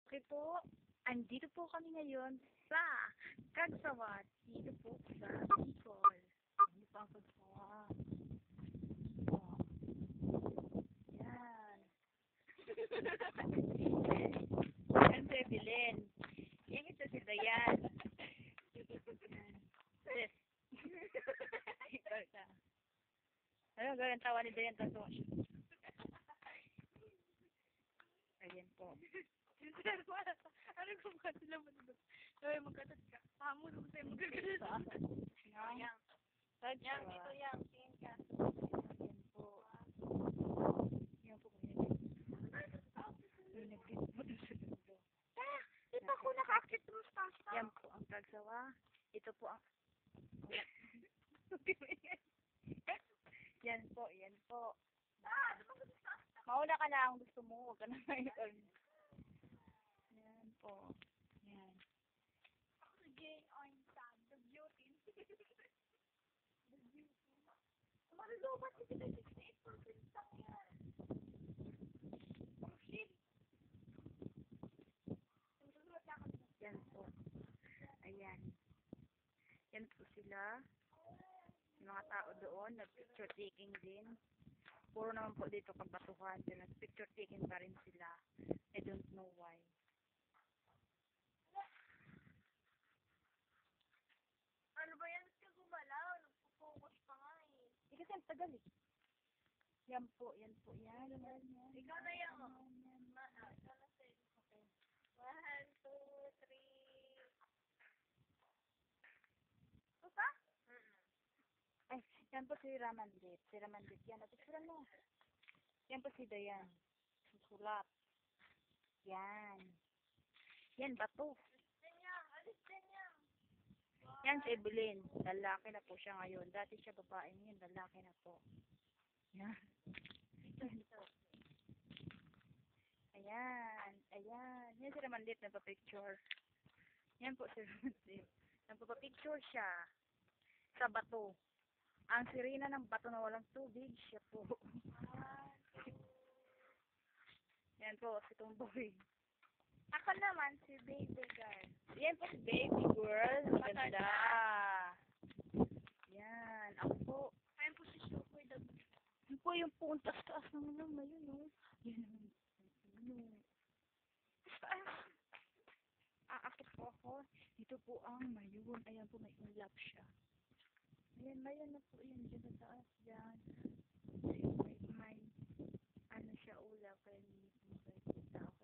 Okay po, andito po kami ngayon sa Kagsawa. Dito po sa Bicol. Ano pa ang Kagsawa? Oh, yan. Yan si Evelyn. Yan ito si Dayan. Yan. Sis. Ikaw ka. Ano gawin tawa ni Dayan? Tato siya. Ayan po. Ano kung ba sila mo dito? Gawin magkatat ka. Hamon mo sa'yo magkakatat. Yan. Yang, ito yang. Tingin ka. Ayan po. Yan po. Yung nag-git mo dun sa dulo. Ito ko nakakit mo sa Yan po ang Kagsawa. Ito po ang... Yan po, yan po. Mauna ka na ang gusto mo. Huwag ka na ngayon. Yan po. Yan. Again on sad. The beauty. The beauty. Marilobat kasi na 68% lang yan. Oh shit. Yan po. Ayan. Yan po sila. Yung mga tao doon, nag-picture taking din. Puro naman po dito kabatuhan. Pero nag-picture taking pa rin sila. I don't know why. Ano ba yan? Ka gumalaw. Nagpo-focus pa nga eh. Hindi kasi ang tagal eh. Yan po, yan po. Yan, yan, yan. Ikaw na yan. Yan. Ikaw na sa'yo. Okay. 1, 2, 3. Ito pa? Ay, yan po si Ramandit. Si Ramandit yan. At sila mo. Yan po si Dayan. Sulat. Yan. Yan, bato. Alis din yan. Yan si Evelyn. Lalaki na po siya ngayon. Dati siya babae ngayon. Lalaki na po. Yan. Yan po. Ayan. Ayan. Yan si Ramandit. Nagpa-picture. Yan po si Ramandit. Nagpa-picture siya. Sa bato. Ang sirena ng bato na walang tubig, siya po. Yan po, si Tomboy. Ako naman, si baby girl. Yan po si baby girl. Ganda. Yan. Ako po. Ayun po si Shukoy. Yan po yung puntas-taas ng naman. Yun, no? Yan. Yun. Aakit po ako. Dito po ang mayon. Ayan po, may ulap siya. Ayan, mayon na po yun. Diyan sa taas. Diyan. May ano siya ulap. Kaya hindi po kayo kita ako.